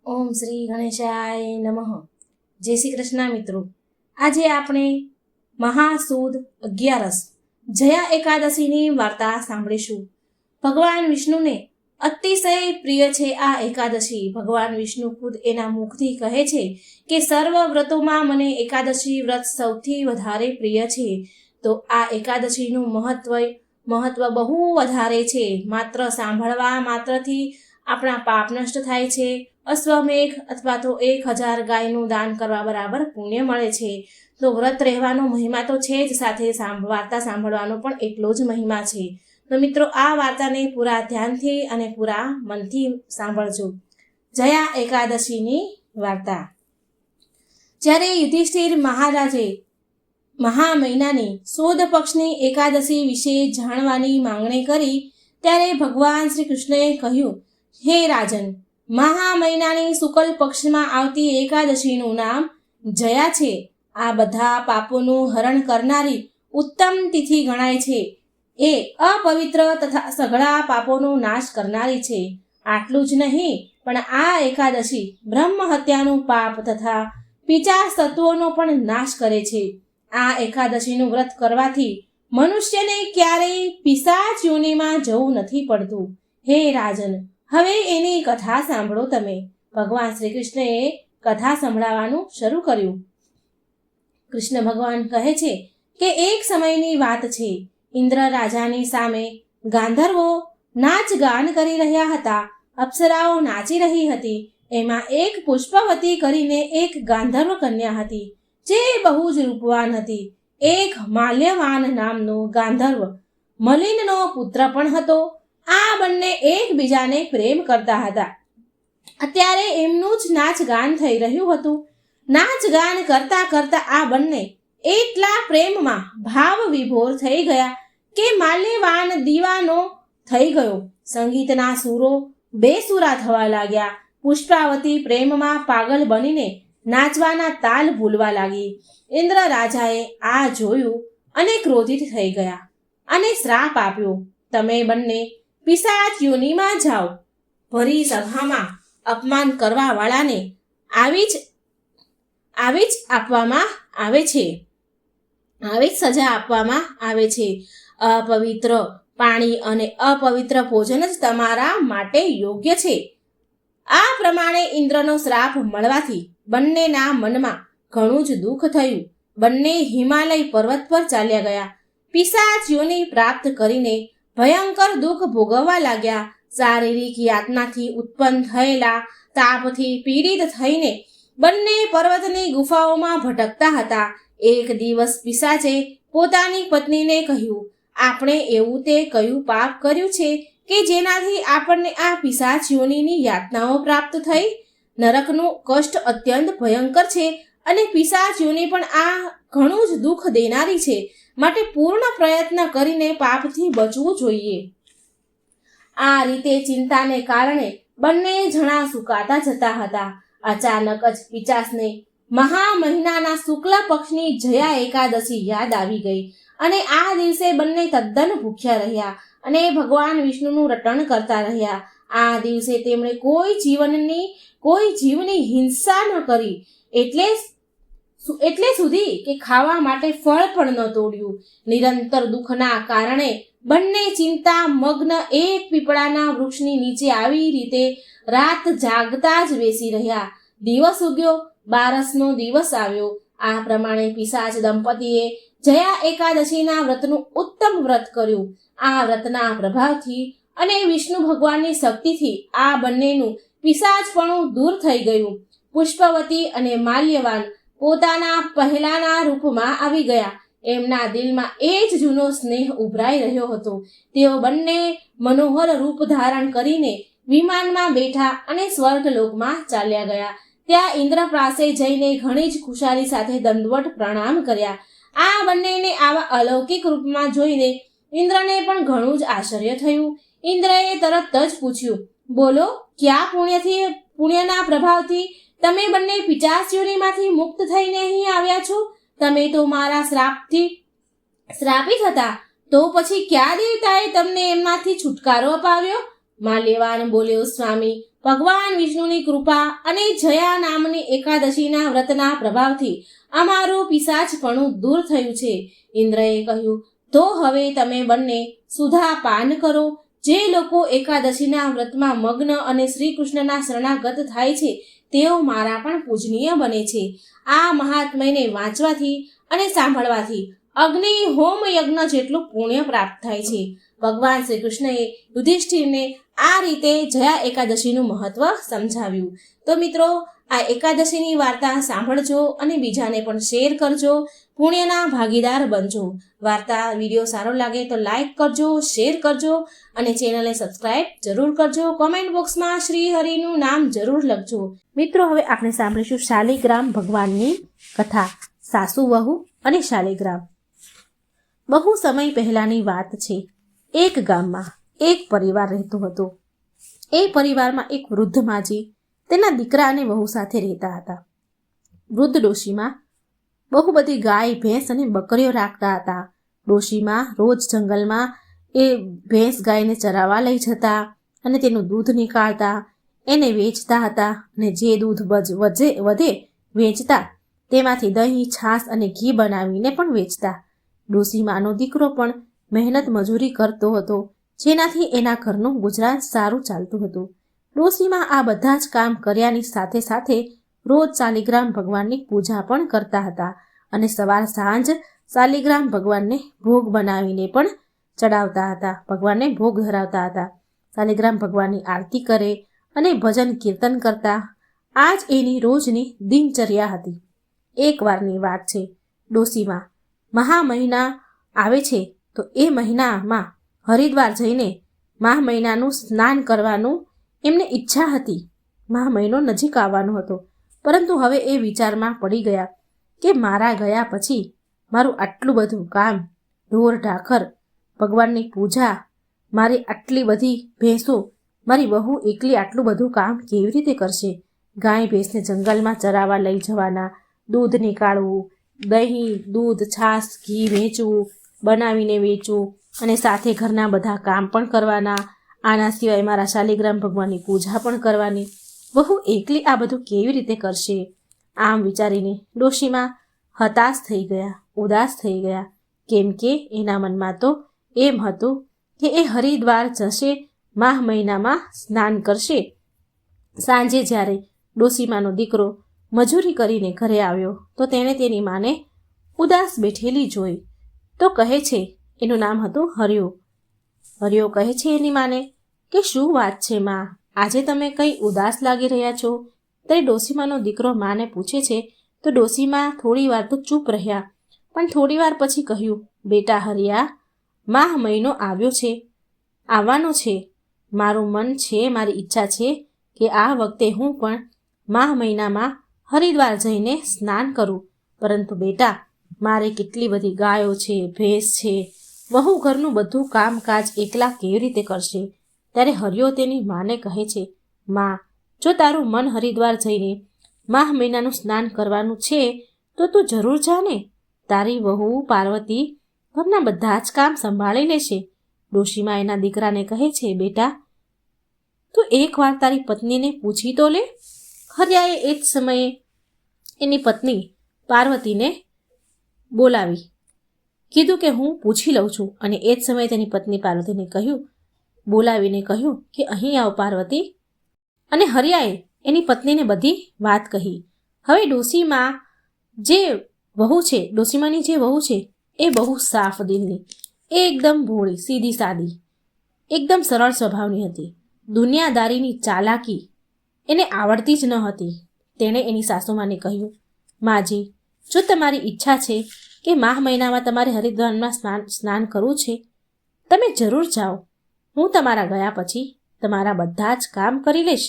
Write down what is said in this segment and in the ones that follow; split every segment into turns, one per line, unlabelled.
ઓમ શ્રી ગણેશાય નમઃ. જય શ્રી કૃષ્ણ મિત્રો. આજે આપણે મહાસુદ 11 જયા એકાદશીની વાર્તા સાંભળીશું. ભગવાન વિષ્ણુને અતિશય પ્રિય છે આ એકાદશી. ભગવાન વિષ્ણુ ખુદ એના મુખથી કહે છે કે સર્વ વ્રતોમાં મને એકાદશી વ્રત સૌથી વધારે પ્રિય છે. તો આ એકાદશીનું મહત્વ બહુ વધારે છે. માત્ર સાંભળવા માત્રથી આપણા પાપ નષ્ટ થાય છે. અશ્વમેઘ અથવા તો 1000 ગાયનું દાન કરવા બરાબર પુણ્ય મળે છે. તો વ્રત રહેવાનો મહિમા તો છે જ, સાથે વાર્તા સાંભળવાનો પણ એટલો જ મહિમા છે. તો મિત્રો, આ વાર્તાને પૂરા ધ્યાનથી અને પૂરા મનથી સાંભળજો. જયા એકાદશીની વાર્તા. જ્યારે યુધિષ્ઠિર મહારાજે મહા મહિનાની સુદ પક્ષની એકાદશી વિશે જાણવાની માંગણી કરી ત્યારે ભગવાન શ્રી કૃષ્ણએ કહ્યું, હે રાજન, મહા મહિનાની શુક્લ પક્ષમાં આવતી એકાદશીનું નામ જયા છે. આ બધા પાપોનું હરણ કરનારી ઉત્તમ તિથિ ગણાય છે. એ અપવિત્ર તથા સઘળા પાપોનો નાશ કરનારી છે. આટલું જ નહીં, પણ આ એકાદશી બ્રહ્મ હત્યાનું પાપ તથા પિચાચ તત્વોનો પણ નાશ કરે છે. આ એકાદશીનું વ્રત કરવાથી મનુષ્યને ક્યારેય પિશાચ યોનિમાં જવું નથી પડતું. હે રાજન, હવે એની કથા સાંભળો તમે. ભગવાન શ્રી કૃષ્ણએ કથા સંભળાવવાનું શરૂ કર્યું. કૃષ્ણ ભગવાન કહે છે કે એક સમયની વાત છે. ઇન્દ્ર રાજાની સામે ગાંધર્વો નાચ ગાન કરી રહ્યા હતા. અપ્સરાઓ નાચી રહી હતી. એમાં એક પુષ્પવતી કરીને એક ગાંધર્વ કન્યા હતી, જે બહુ જ રૂપવાન હતી. એક માલ્યવાન નામનો ગાંધર્વ મલિનનો પુત્ર પણ હતો. આ બંને એકબીજાને પ્રેમ કરતા હતા. અત્યારે એમનું જ નાચ ગાન થઈ રહ્યું હતું. નાચ ગાન કરતા કરતા આ બંને એટલા પ્રેમમાં ભાવ વિભોર થઈ ગયા કે માલ્યવાન દીવાનો થઈ ગયો. સંગીતના સૂરો બેસૂરા થવા લાગ્યા. પુષ્પાવતી પ્રેમમાં પાગલ બનીને નાચવાના તાલ ભૂલવા લાગી. ઇન્દ્ર રાજાએ આ જોયું અને ક્રોધિત થઈ ગયા અને શ્રાપ આપ્યો, તમે બંને પિશાચ યોનિમાં જાઓ. ભરી સભામાં અપમાન કરવા વાળાને આવી જ આપવામાં આવે છે. આવી જ સજા આપવામાં આવે છે. અપવિત્ર પાણી અને અપવિત્ર ભોજન જ તમારા માટે યોગ્ય છે. આ પ્રમાણે ઇન્દ્રનો શ્રાપ મળવાથી બંનેના મનમાં ઘણું જ દુઃખ થયું. બંને હિમાલય પર્વત પર ચાલ્યા ગયા. પિશાચ યોનિ પ્રાપ્ત કરીને ભયંકર દુઃખ ભોગવવા લાગ્યા. શારીરિક યાતનાથી ઉત્પન્ન થયેલા તાપથી પીડિત થઈને બંને પર્વતની ગુફાઓમાં ભટકતા હતા. એક દિવસ પિશાચે પોતાની પત્નીને કહ્યું, આપણે એવું તે કયું પાપ કર્યું છે કે જેનાથી આપણને આ પિશાચ યોનિની યાતનાઓ પ્રાપ્ત થઈ? નરકનું કષ્ટ અત્યંત ભયંકર છે અને પિશાચ યોનિ પણ આ ઘણું જ દુઃખ દેનારી છે. માટે પૂર્ણ પ્રયત્ન કરીને પાપથી બચવું જોઈએ. આ રીતે ચિંતાને કારણે બંને જણા સુકાતા જતા હતા. અચાનક જ પિશાચને મહા મહિનાના શુક્લ પક્ષની જયા એકાદશી યાદ આવી ગઈ અને આ દિવસે બંને તદ્દન ભૂખ્યા રહ્યા અને ભગવાન વિષ્ણુનું રટણ કરતા રહ્યા. આ દિવસે તેમણે કોઈ જીવની હિંસા ન કરી, એટલે સુધી કે ખાવા માટે ફળ પણ ન તોડ્યું. નિરંતર દુઃખના કારણે બંને ચિંતા મગ્ન એક પીપળાના વૃક્ષની નીચે આવી રીતે રાત જાગતા જ બેસી રહ્યા. દિવસ ઉગ્યો, બારસનો દિવસ આવ્યો. આ પ્રમાણે પિશાચ દંપતીએ જયા એકાદશીના વ્રતનું ઉત્તમ વ્રત કર્યું. આ વ્રતના પ્રભાવથી અને વિષ્ણુ ભગવાનની શક્તિથી આ બંનેનું પિશાચપણું દૂર થઈ ગયું. પુષ્પવતી અને માલ્યવાન પોતાના પહેલાના રૂપમાં આવી ગયા. એમના દિલમાં એ જ જૂનો સ્નેહ ઉભરાઈ રહ્યો હતો. તેઓ બંને મનોહર રૂપ ધારણ કરીને વિમાનમાં બેઠા અને સ્વર્ગલોકમાં ચાલ્યા ગયા. ત્યાં ઇન્દ્ર પાસે જઈને ઘણી જ ખુશાલી સાથે દંડવત પ્રણામ કર્યા. આ બંનેને આવા અલૌકિક રૂપમાં જોઈને ઇન્દ્રને પણ ઘણું જ આશ્ચર્ય થયું. ઇન્દ્રએ તરત જ પૂછ્યું, બોલો, ક્યાં પુણ્યના પ્રભાવથી તમે બંને પિશાચ યોનિમાંથી મુક્ત થઈને અહીં આવ્યા છો? તમે તો મારા શ્રાપથી શ્રાપિત હતા. તો પછી કયા દેવતાએ તમને એમાંથી છુટકારો અપાવ્યો? માલ્યવાન બોલ્યો, સ્વામી, ભગવાન વિષ્ણુની કૃપા અને જયા નામની એકાદશીના વ્રતના પ્રભાવથી અમારું પિશાચપણું દૂર થયું છે. ઇન્દ્રએ કહ્યું, તો હવે તમે બંને સુધા પાન કરો. જે લોકો એકાદશીના વ્રતમાં મગ્ન અને શ્રી કૃષ્ણના શરણાગત થાય છે તેઓ મારા પણ પૂજનીય બને છે. આ મહાત્મ્યને વાંચવાથી અને સાંભળવાથી અગ્નિ હોમ યજ્ઞ જેટલું પુણ્ય પ્રાપ્ત થાય છે. ભગવાન શ્રી કૃષ્ણએ યુધિષ્ઠિરને આ રીતે જયા એકાદશીનું મહત્વ સમજાવ્યું. તો મિત્રો, આ એકાદશીની વાર્તા સાંભળજો અને બીજાને પણ શેર કરજો. પુણ્યના ભાગીદાર બનજો. વાર્તા વિડીયો સારો લાગે તો લાઈક કરજો, શેર કરજો અને ચેનલને સબસ્ક્રાઇબ જરૂર કરજો. કોમેન્ટ બોક્સમાં શ્રી હરિનું નામ જરૂર લખજો. મિત્રો, હવે આપણે સાંભળીશું શાલિગ્રામ ભગવાનની કથા, સાસુ વહુ અને શાલિગ્રામ. બહુ સમય પહેલાની વાત છે. એક ગામમાં એક પરિવાર રહેતો હતો. એ પરિવારમાં એક વૃદ્ધ માજી તેના દીકરા અને વહુ સાથે રહેતા હતા. વૃદ્ધ ડોશીમાં બહુ બધી ગાય, ભેંસ અને બકરીઓ રાખતા હતા. ડોશીમાં રોજ જંગલમાં એ ભેંસ ગાયને ચરાવવા લઈ જતા અને તેનું દૂધ નીકાળતા, એને વેચતા હતા અને જે દૂધ વધે વેચતા તેમાંથી દહીં, છાશ અને ઘી બનાવીને પણ વેચતા. ડોશીમાનો દીકરો પણ મહેનત મજૂરી કરતો હતો, જેનાથી એના ઘરનું ગુજરાન સારું ચાલતું હતું. ડોશીમા આ બધા જ કામ કર્યાની સાથે સાથે રોજ શાલિગ્રામ ભગવાનની પૂજા પણ કરતા હતા અને સવાર સાંજ શાલિગ્રામ ભગવાનને ભોગ બનાવીને પણ ચડાવતા હતા, ભગવાનને ભોગ ધરાવતા હતા. શાલિગ્રામ ભગવાનની આરતી કરે અને ભજન કીર્તન કરતા. આ જ એની રોજની દિનચર્યા હતી. એક વારની વાત છે. ડોશીમા મહા મહિના આવે છે તો એ મહિનામાં હરિદ્વાર જઈને મહા મહિનાનું સ્નાન કરવાનું એમને ઈચ્છા હતી. મહા મહિનો નજીક આવવાનો હતો, પરંતુ હવે એ વિચારમાં પડી ગયા કે મારા ગયા પછી મારું આટલું બધું કામ, ઢોર ઢાખર, ભગવાનની પૂજા, મારી આટલી બધી ભેંસો, મારી વહુ એકલી આટલું બધું કામ કેવી રીતે કરશે? ગાય ભેંસને જંગલમાં ચરાવવા લઈ જવાના, દૂધ નીકાળવું, દહીં, દૂધ, છાશ, ઘી વેચવું, બનાવીને વેચવું અને સાથે ઘરના બધા કામ પણ કરવાના. આના સિવાય મારા શાલિગ્રામ ભગવાનની પૂજા પણ કરવાની. વહુ એકલી આ બધું કેવી રીતે કરશે? આમ વિચારીને ડોશીમા હતાશ થઈ ગયા, ઉદાસ થઈ ગયા. કેમ કે એના મનમાં તો એમ હતું કે એ હરિદ્વાર જશે, માહ મહિનામાં સ્નાન કરશે. સાંજે જ્યારે ડોશીમાનો દીકરો મજૂરી કરીને ઘરે આવ્યો તો તેણે તેની માને ઉદાસ બેઠેલી જોઈ. તો કહે છે, એનું નામ હતું હરિયો. હરિયો કહે છે એની માને કે શું વાત છે માં, આજે તમે કંઈ ઉદાસ લાગી રહ્યા છો? ત્યારે ડોશીમાનો દીકરો માને પૂછે છે તો ડોશીમા થોડી વાર તો ચૂપ રહ્યા, પણ થોડી વાર પછી કહ્યું, બેટા હરિયા, માહ મહિનો આવ્યો છે, આવવાનો છે. મારું મન છે, મારી ઈચ્છા છે કે આ વખતે હું પણ માહ મહિનામાં હરિદ્વાર જઈને સ્નાન કરું. પરંતુ બેટા, મારે કેટલી બધી ગાયો છે, ભેંસ છે, વહુ ઘરનું બધું કામકાજ એકલા કેવી રીતે કરશે? ત્યારે હરિયો તેની માને કહે છે, માં, જો તારું મન હરિદ્વાર જઈને માહ મહિનાનું સ્નાન કરવાનું છે તો તું જરૂર જા ને. તારી વહુ પાર્વતી ઘરના બધા જ કામ સંભાળી લેશે. ડોશીમા એના દીકરાને કહે છે, બેટા, તું એકવાર તારી પત્નીને પૂછી તો લે. હરિયાએ એ જ સમયે એની પત્ની પાર્વતીને બોલાવી, કીધું કે હું પૂછી લઉં છું. અને એ જ સમયે તેની પત્ની પાર્વતીને બોલાવીને કહ્યું કે અહીં આવ પાર્વતી. અને હરિયાએ એની પત્નીને બધી વાત કહી. હવે ડોશીમાની જે વહુ છે એ બહુ સાફ દિલની, એકદમ ભોળી, સીધી સાદી, એકદમ સરળ સ્વભાવની હતી. દુનિયાદારીની ચાલાકી એને આવડતી જ ન હતી. તેણે એની સાસુમાને કહ્યું, માજી, જો તમારી ઈચ્છા છે કે માહ મહિનામાં તમારે હરિદ્વારમાં સ્નાન કરવું છે, તમે જરૂર જાઓ. હું તમારા ગયા પછી તમારા બધા જ કામ કરી લઈશ.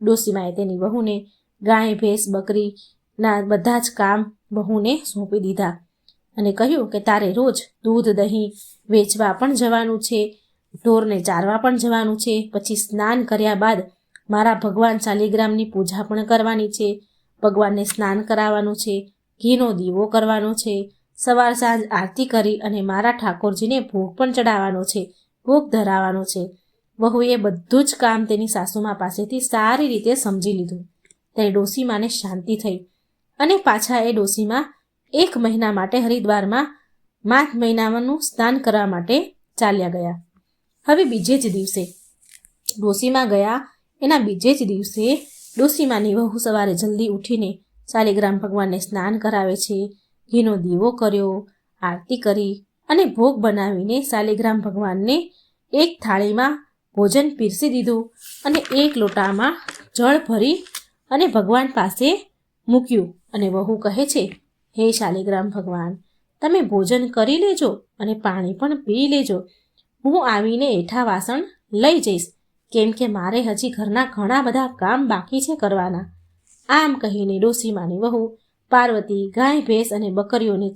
ડોશીમાએ તેની વહુને ગાય, ભેંસ, બકરીના બધા જ કામ વહુને સોંપી દીધા અને કહ્યું કે તારે રોજ દૂધ, દહીં વેચવા પણ જવાનું છે, ઢોરને ચારવા પણ જવાનું છે. પછી સ્નાન કર્યા બાદ મારા ભગવાન શાલિગ્રામની પૂજા પણ કરવાની છે, ભગવાનને સ્નાન કરાવવાનું છે, ઘીનો દીવો કરવાનો છે, સવાર સાંજ આરતી કરી અને મારા ઠાકોરજીને ભોગ પણ ચડાવવાનો છે, ભોગ ધરાવવાનો છે. વહુએ બધું જ કામ તેની સાસુમા પાસેથી સારી રીતે સમજી લીધું. ત્યારે ડોસીમાને શાંતિ થઈ અને પાછા એ ડોસીમા 1 મહિના માટે હરિદ્વારમાં માઘ મહિનાનું સ્નાન કરવા માટે ચાલ્યા ગયા. હવે બીજે જ દિવસે ડોસીમા ગયા. એના બીજે જ દિવસે ડોસીમાની વહુ સવારે જલ્દી ઉઠીને શાલિગ્રામ ભગવાનને સ્નાન કરાવે છે. ઘીનો દીવો કર્યો, આરતી કરી અને ભોગ બનાવીને શાલિગ્રામ ભગવાનને એક થાળીમાં ભોજન પીરસી દીધું અને 1 લોટામાં જળ ભરી અને ભગવાન પાસે મૂક્યું. અને વહુ કહે છે, હે શાલિગ્રામ ભગવાન, તમે ભોજન કરી લેજો અને પાણી પણ પી લેજો. હું આવીને એઠા વાસણ લઈ જઈશ, કેમ કે મારે હજી ઘરના ઘણા બધા કામ બાકી છે કરવાના. આમ કહીને ડોસીમાની વહુ પાર્વતી ગાય ભેંસ અને બકરીઓને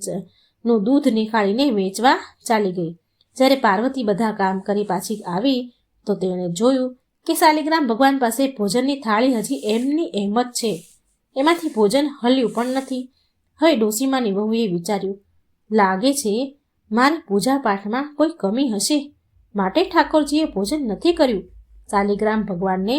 નું દૂધ નીકાળીને વેચવા ચાલી ગઈ. જ્યારે પાર્વતી બધા કામ કરી પાછી આવી તો તેણે જોયું કે શાલિગ્રામ ભગવાન પાસે ભોજનની થાળી હજી એમની એમ જ છે. એમાંથી ભોજન હલ્યું પણ નથી. હવે ડોસીમાની વહુએ વિચાર્યું, લાગે છે મારી પૂજા પાઠમાં કોઈ કમી હશે, માટે ઠાકોરજીએ ભોજન નથી કર્યું. શાલિગ્રામ ભગવાનને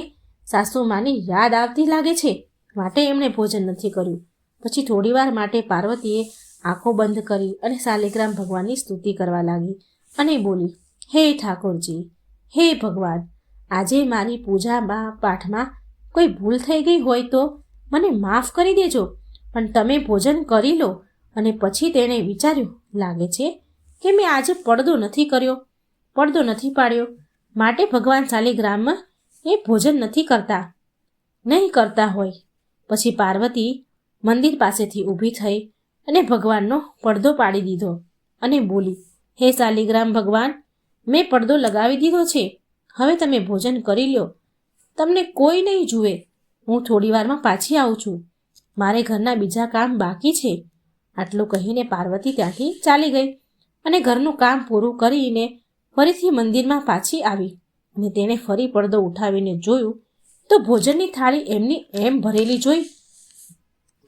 સાસુમાની યાદ આવતી લાગે છે, માટે એમણે ભોજન નથી કર્યું. પછી થોડીવાર માટે પાર્વતીએ આંખો બંધ કરી અને શાલિગ્રામ ભગવાનની સ્તુતિ કરવા લાગી અને બોલી, હે ઠાકોરજી, હે ભગવાન, આજે મારી પૂજામાં પાઠમાં કોઈ ભૂલ થઈ ગઈ હોય તો મને માફ કરી દેજો, પણ તમે ભોજન કરી લો. અને પછી તેણે વિચાર્યું, લાગે છે કે મેં આજે પડદો નથી કર્યો, પડદો નથી પાડ્યો, માટે ભગવાન શાલિગ્રામ એ ભોજન નહીં કરતા હોય. પછી પાર્વતી મંદિર પાસેથી ઊભી થઈ અને ભગવાનનો પડદો પાડી દીધો અને બોલી, હે શાલિગ્રામ ભગવાન, મેં પડદો લગાવી દીધો છે, હવે તમે ભોજન કરી લો. તમને કોઈ નહીં જુએ. હું થોડી વારમાં પાછી આવું છું, મારે ઘરના બીજા કામ બાકી છે. આટલું કહીને પાર્વતી ત્યાંથી ચાલી ગઈ અને ઘરનું કામ પૂરું કરીને ફરીથી મંદિરમાં પાછી આવી અને તેણે ફરી પડદો ઉઠાવીને જોયું તો ભોજનની થાળી એમની એમ ભરેલી જોઈ.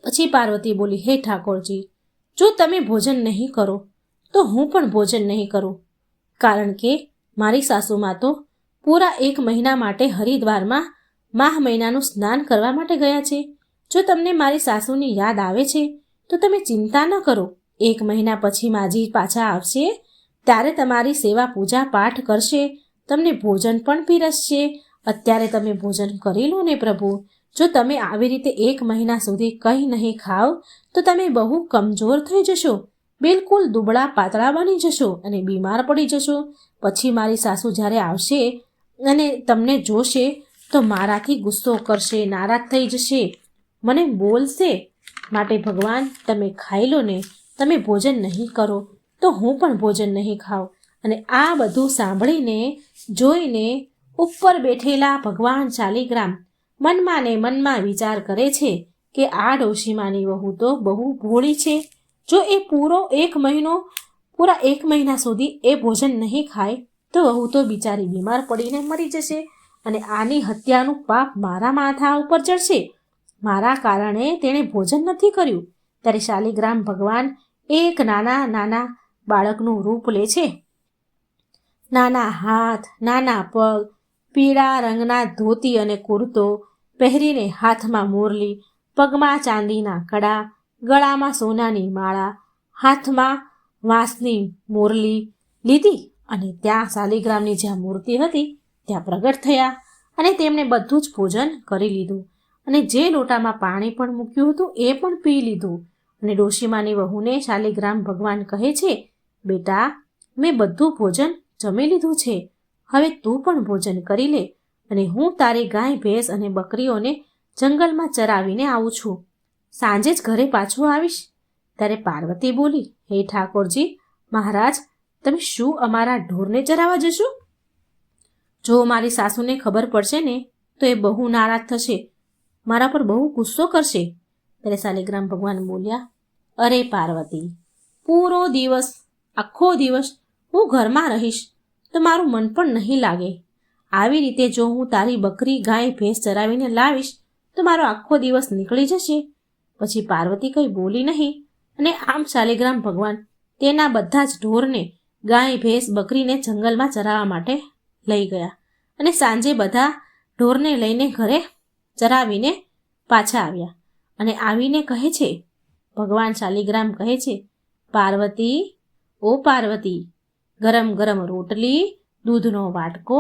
પછી પાર્વતી બોલી, હે ઠાકોરજી, જો તમે ભોજન નહીં કરો તો હું પણ ભોજન નહીં કરું, કારણ કે મારી સાસુમાં તો પૂરા 1 મહિના માટે હરિદ્વારમાં માહ મહિનાનું સ્નાન કરવા માટે ગયા છે. જો તમને મારી સાસુની યાદ આવે છે તો તમે ચિંતા ન કરો. 1 મહિના પછી માજી પાછા આવશે, ત્યારે તમારી સેવા પૂજા પાઠ કરશે, તમને ભોજન પણ પીરસશે. અત્યારે તમે ભોજન કરી લો ને પ્રભુ. જો તમે આવી રીતે 1 મહિના સુધી કંઈ નહીં ખાઓ તો તમે બહુ કમજોર થઈ જશો, બિલકુલ દુબળા પાતળા બની જશો અને બીમાર પડી જશો. પછી મારી સાસુ જ્યારે આવશે અને તમને જોશે તો મારાથી ગુસ્સો કરશે, નારાજ થઈ જશે, મને બોલશે. માટે ભગવાન, તમે ખાઈ લો ને, તમે ભોજન નહીં કરો તો હું પણ ભોજન નહીં ખાઉં. અને આ બધું સાંભળીને જોઈને ઉપર બેઠેલા ભગવાન શાલિગ્રામ મનમાં ને મનમાં વિચાર કરે છે કે આ ડોશીમાની વહુ તો બહુ ભોળી છે. જો એ પૂરા 1 મહિના સુધી એ ભોજન નહીં ખાય તો વહુ તો બિચારી બીમાર પડીને મરી જશે અને આની હત્યાનું પાપ મારા માથા ઉપર ચડશે. મારા કારણે તેણે ભોજન નથી કર્યું. ત્યારે શાલિગ્રામ ભગવાન એક નાના બાળકનું રૂપ લે છે. નાના હાથ, નાના પગ, પીળા રંગના ધોતી અને કુર્તો પહેરીને, હાથમાં મુરલી, પગમાં ચાંદીના કડા, ગળામાં સોનાની માળા, હાથમાં વાંસની મુરલી લીધી અને ત્યાં શાલિગ્રામની જ્યાં મૂર્તિ હતી ત્યાં પ્રગટ થયા અને તેમણે બધું જ ભોજન કરી લીધું અને જે લોટામાં પાણી પણ મૂક્યું હતું એ પણ પી લીધું. અને ડોશીમાની વહુને શાલિગ્રામ ભગવાન કહે છે, બેટા, મેં બધું ભોજન જમી લીધું છે, હવે તું પણ ભોજન કરી લે અને હું તારી ગાય ભેંસ અને બકરીઓને જંગલમાં ચરાવીને આવું છું, સાંજે જ ઘરે પાછો આવીશ. ત્યારે પાર્વતી બોલી, હે ઠાકોરજી મહારાજ, તમે શું અમારા ઢોરને ચરાવવા જશો? જો મારી સાસુને ખબર પડશે ને તો એ બહુ નારાજ થશે, મારા પર બહુ ગુસ્સો કરશે. ત્યારે શાલિગ્રામ ભગવાન બોલ્યા, અરે પાર્વતી, પૂરો દિવસ, આખો દિવસ હું ઘરમાં રહીશ તો મારું મન પણ નહીં લાગે. આવી રીતે જો હું તારી બકરી ગાય ભેંસ ચરાવીને લાવીશ તો મારો આખો દિવસ નીકળી જશે. પછી પાર્વતી કંઈ બોલી નહીં અને આમ શાલિગ્રામ ભગવાન તેના બધા જ ઢોરને, ગાય ભેંસ બકરીને જંગલમાં ચરાવવા માટે લઈ ગયા અને સાંજે બધા ઢોરને લઈને ઘરે ચરાવીને પાછા આવ્યા અને આવીને કહે છે, ભગવાન શાલિગ્રામ કહે છે, પાર્વતી, ઓ પાર્વતી, ગરમ ગરમ રોટલી, દૂધનો વાટકો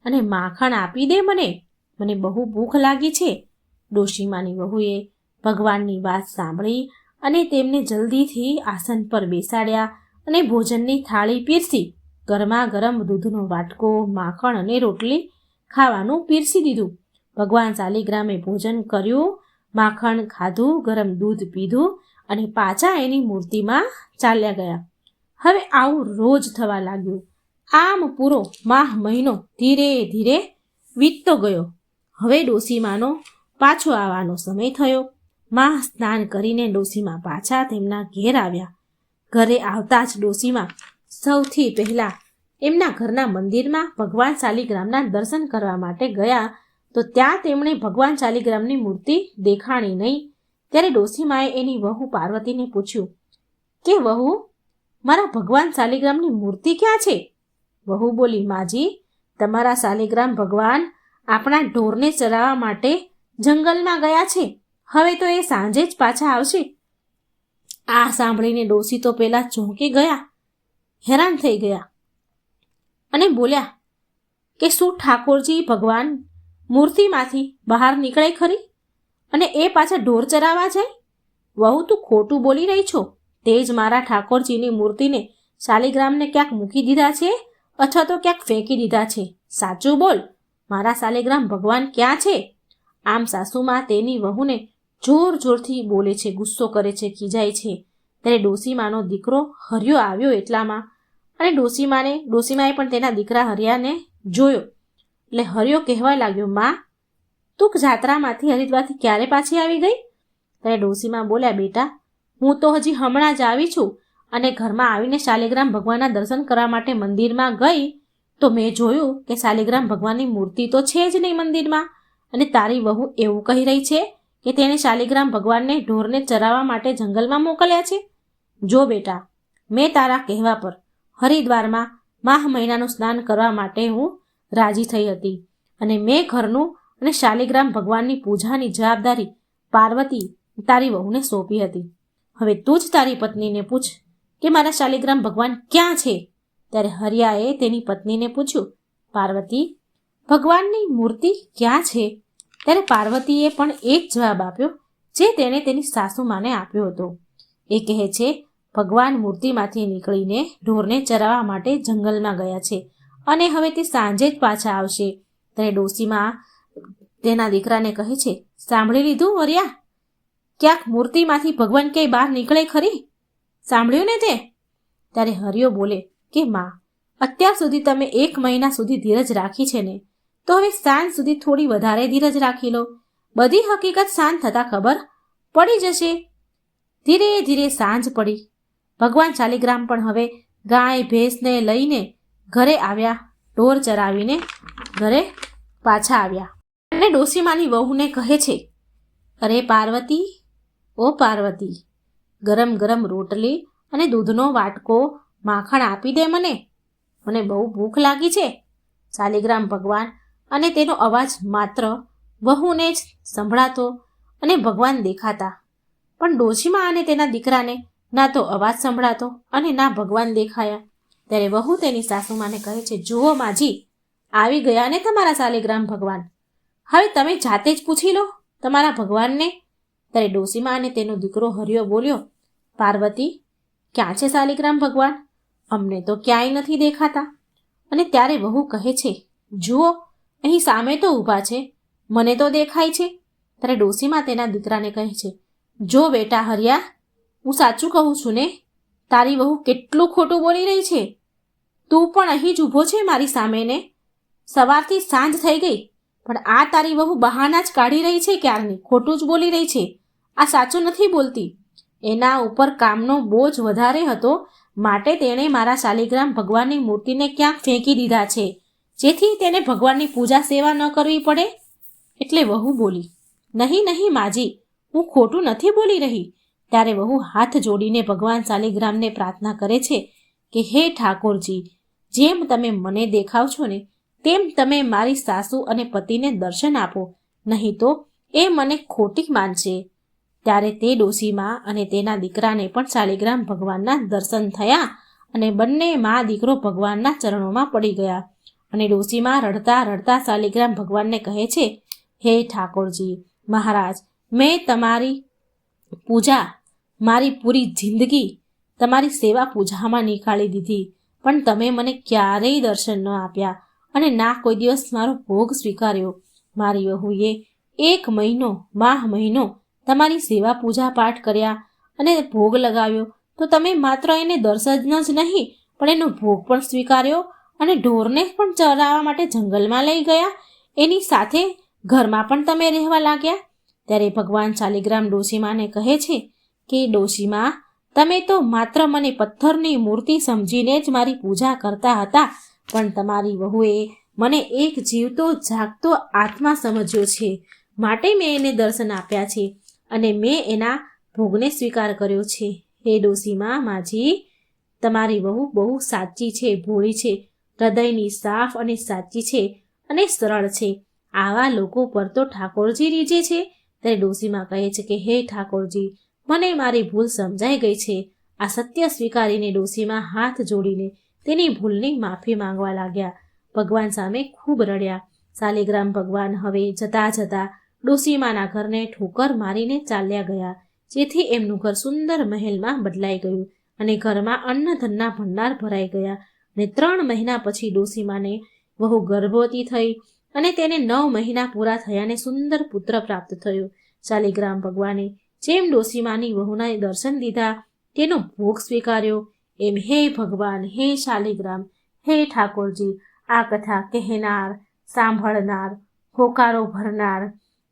અને માખણ આપી દે મને બહુ ભૂખ લાગી છે. ડોશીમાની વહુએ ભગવાનની વાત સાંભળી અને તેમને જલ્દીથી આસન પર બેસાડ્યા અને ભોજનની થાળી પીરસી ગરમા ગરમ દૂધનો વાટકો, માખણ અને રોટલી ખાવાનું પીરસી દીધું. ભગવાન શાલિગ્રામે ભોજન કર્યું, માખણ ખાધું, ગરમ દૂધ પીધું અને પાછા એની મૂર્તિમાં ચાલ્યા ગયા. હવે આવું રોજ થવા લાગ્યું. આમ પૂરો માહ મહિનો ધીરે ધીરે વીતતો ગયો. હવે ડોશીમાનો પાછો આવવાનો સમય થયો. મા સ્નાન કરીને ડોશીમા પાછા તેમના ઘેર આવ્યા. ઘરે આવતા જ ડોશીમા સૌથી પહેલાં એમના ઘરના મંદિરમાં ભગવાન શાલિગ્રામના દર્શન કરવા માટે ગયા, તો ત્યાં તેમણે ભગવાન શાલિગ્રામની મૂર્તિ દેખાણી નહીં. ત્યારે ડોશીમાએ એની વહુ પાર્વતીને પૂછ્યું કે, વહુ, મારા ભગવાન શાલિગ્રામની મૂર્તિ ક્યાં છે? વહુ બોલી, માજી, તમારા શાલિગ્રામ ભગવાન આપણા ઢોરને ચરાવવા માટે જંગલમાં ગયા છે. હવે તો એ સાંજે જ પાછા આવશે. આ સાંભળીને ડોશી તો પેલા ચોંકી ગયા, હેરાન થઈ ગયા અને બોલ્યા કે, શું ઠાકોરજી ભગવાન મૂર્તિમાંથી બહાર નીકળે ખરી અને એ પાછા ઢોર ચરાવવા જાય? વહુ, તું ખોટું બોલી રહી છો. તે જ મારા ઠાકોરજીની મૂર્તિને શાલિગ્રામને ક્યાંક મૂકી દીધા છે અથવા તો ક્યાંક ફેંકી દીધા છે. સાચું બોલ, મારા શાલિગ્રામ ભગવાન ક્યાં છે? આમ સાસુમાં તેની વહુને જોર જોરથી બોલે છે, ગુસ્સો કરે છે, ખીજાય છે. ત્યારે ડોશીમાનો દીકરો હરિયો આવ્યો એટલામાં, અને ડોશીમાએ પણ તેના દીકરા હરિયાને જોયો. એટલે હરિયો કહેવા લાગ્યો, માં, તું જાત્રામાંથી હરિદ્વારથી ક્યારે પાછી આવી ગઈ? ત્યારે ડોશીમા બોલ્યા, બેટા, હું તો હજી હમણાં જ આવી છું અને ઘરમાં આવીને શાલિગ્રામ ભગવાનના દર્શન કરવા માટે મંદિરમાં ગઈ તો મેં જોયું કે શાલિગ્રામ ભગવાનની મૂર્તિ તો છે જ નહીં મંદિરમાં, અને તારી વહુ એવું કહી રહી છે કે તેણે શાલિગ્રામ ભગવાનને ઢોરને ચરાવવા માટે જંગલમાં મોકલ્યા છે. જો બેટા, મેં તારા કહેવા પર હરિદ્વારમાં માહ મહિનાનું સ્નાન કરવા માટે હું રાજી થઈ હતી અને મેં ઘરનું અને શાલિગ્રામ ભગવાનની પૂજાની જવાબદારી પાર્વતી તારી વહુને સોંપી હતી. હવે તું જ તારી પત્નીને પૂછ કે મારા શાલિગ્રામ ભગવાન ક્યાં છે? ત્યારે હરિયાએ તેની પત્નીને પૂછ્યું, પાર્વતી, ભગવાનની મૂર્તિ ક્યાં છે? ત્યારે પાર્વતીએ પણ એક જવાબ આપ્યો જે તેણે તેની સાસુમાને આપ્યો હતો. એ કહે છે, ભગવાન મૂર્તિમાંથી નીકળીને ઢોરને ચરાવવા માટે જંગલમાં ગયા છે અને હવે તે સાંજે જ પાછા આવશે. ત્યારે ડોશીમા તેના દીકરાને કહે છે, સાંભળી લીધું હરિયા? ક્યાંક મૂર્તિમાંથી ભગવાન ક્યાંય બહાર નીકળે ખરી? સાંભળ્યું ને તે? ત્યારે હરિયો બોલે કે, માં, અત્યાર સુધી તમે 1 મહિના સુધી ધીરજ રાખી છે ને, તો હવે સાંજ સુધી થોડી વધારે ધીરજ રાખી લો. બધી હકીકત સાંજ થતાં ખબર પડી જશે. ધીરે ધીરે સાંજ પડી. ભગવાન શાલિગ્રામ પણ હવે ગાય ભેંસને લઈને ઘરે આવ્યા. ઢોર ચરાવીને ઘરે પાછા આવ્યા અને ડોશીમાની વહુને કહે છે, અરે પાર્વતી, ઓ પાર્વતી, ગરમ ગરમ રોટલી અને દૂધનો વાટકો, માખણ આપી દે મને બહુ ભૂખ લાગી છે. શાલિગ્રામ ભગવાન અને તેનો અવાજ માત્ર વહુને જ સંભળાતો અને ભગવાન દેખાતા, પણ ડોશીમા અને તેના દીકરાને ના તો અવાજ સંભળાતો અને ના ભગવાન દેખાયા. ત્યારે વહુ તેની સાસુમાને કહે છે, જુઓ માજી, આવી ગયા ને તમારા શાલિગ્રામ ભગવાન. હવે તમે જાતે જ પૂછી લો તમારા ભગવાનને. ત્યારે ડોશીમા અને તેનો દીકરો હરિયો બોલ્યો, પાર્વતી, ક્યાં છે શાલિગ્રામ ભગવાન? અમને તો ક્યાંય નથી દેખાતા. અને ત્યારે વહુ કહે છે, જુઓ, અહીં સામે તો ઊભા છે, મને તો દેખાય છે. ત્યારે ડોશીમા તેના દીકરાને કહે છે, જો બેટા હરિયા, હું સાચું કહું છું ને? તારી વહુ કેટલું ખોટું બોલી રહી છે. તું પણ અહીં જ ઊભો છે મારી સામે ને. સવારથી સાંજ થઈ ગઈ, પણ આ તારી વહુ બહાના જ કાઢી રહી છે, ક્યારની ખોટું જ બોલી રહી છે. આ સાચું નથી બોલતી. એના ઉપર કામનો બોજ વધારે હતો, માટે તેણે મારા શાલિગ્રામ ભગવાનની મૂર્તિને ક્યાંક ફેંકી દીધા છે, જેથી તેને ભગવાનની પૂજા સેવા ન કરવી પડે. એટલે વહુ બોલી, નહીં માજી, હું ખોટું નથી બોલી રહી. ત્યારે વહુ હાથ જોડીને ભગવાન શાલિગ્રામને પ્રાર્થના કરે છે કે, હે ઠાકોરજી, જેમ તમે મને દેખાવ છો ને તેમ તમે મારી સાસુ અને પતિને દર્શન આપો, નહીં તો એ મને ખોટી માનશે. ત્યારે તે ડોશીમાં અને તેના દીકરાને પણ શાલિગ્રામ ભગવાનના દર્શન થયા અને બંને મા દીકરો ભગવાનના ચરણોમાં પડી ગયા. અને ડોશીમાં રડતા રડતા શાલિગ્રામ ભગવાનને કહે છે, હે ઠાકોરજી મહારાજ, મેં તમારી પૂજા, મારી પૂરી જિંદગી તમારી સેવા પૂજામાં નીકાળી દીધી, પણ તમે મને ક્યારેય દર્શન ન આપ્યા અને ના કોઈ દિવસ મારો ભોગ સ્વીકાર્યો. મારી વહુએ 1 મહિનો, માહ મહિનો તમારી સેવા પૂજા પાઠ કર્યા અને ભોગ લગાવ્યો, તો તમે માત્ર એને દર્શન જ નહીં પણ એનો ભોગ પણ સ્વીકાર્યો અને ઢોરને પણ ચરાવવા માટે જંગલમાં લઈ ગયા. એની સાથે ઘરમાં પણ તમે રહેવા લાગ્યા. ત્યારે ભગવાન શાલિગ્રામ ડોશીમાને કહે છે કે ડોશીમા, તમે તો માત્ર મને પથ્થરની મૂર્તિ સમજીને જ મારી પૂજા કરતા હતા, પણ તમારી વહુએ મને એક જીવતો જાગતો આત્મા સમજ્યો છે, માટે મેં એને દર્શન આપ્યા છે અને મેં એના ભોગને સ્વીકાર કર્યો છે. હે ડોશીમા માજી, તમારી વહુ બહુ સાચી છે, ભોળી છે, હૃદયની સાફ અને સાચી છે અને સરળ છે. આવા લોકો પર તો ઠાકોરજી રીઝે છે. ત્યારે ડોશીમા કહે છે કે હે ઠાકોરજી, મને મારી ભૂલ સમજાઈ ગઈ છે. આ સત્ય સ્વીકારીને ડોશીમા હાથ જોડીને તેની ભૂલની માફી માંગવા લાગ્યા. ભગવાન સામે ખૂબ રડ્યા. શાલિગ્રામ ભગવાન હવે જતા જતા ડોશીમાના ઘરને ઠોકર મારીને ચાલ્યા ગયા, જેથી એમનું ઘર સુંદર મહેલમાં બદલાઈ ગયું અને ઘરમાં અન્નધનના ભંડાર ભરાઈ ગયા. અને 3 મહિના પછી ડોશીમાને વહુ ગર્ભવતી થઈ અને તેને 9 મહિના પૂરા થયાને સુંદર પુત્ર પ્રાપ્ત થયો. શાલિગ્રામ ભગવાને જેમ ડોશીમાની વહુના દર્શન દીધા, તેનો ભોગ સ્વીકાર્યો, એમ હે ભગવાન, હે શાલિગ્રામ, હે ઠાકોરજી, આ કથા કહેનાર, સાંભળનાર, હોકારો ભરનાર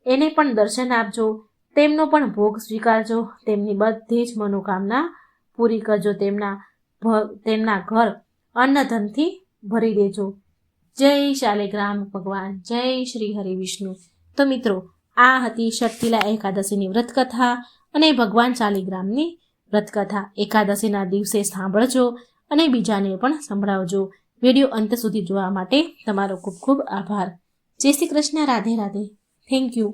એને પણ દર્શન આપજો, તેમનો પણ ભોગ સ્વીકારજો, તેમની બધી જ મનોકામના પૂરી કરજો, તેમના ઘર અન્નધનથી ભરી દેજો. જય શાલિગ્રામ ભગવાન, જય શ્રી હરિવિષ્ણુ. તો મિત્રો, આ હતી શક્તિલા એકાદશીની વ્રતકથા અને ભગવાન શાલિગ્રામની વ્રતકથા. એકાદશીના દિવસે સાંભળજો અને બીજાને પણ સંભળાવજો. વિડીયો અંત સુધી જોવા માટે તમારો ખૂબ ખૂબ આભાર. જય શ્રી કૃષ્ણ. રાધે રાધે. Thank you.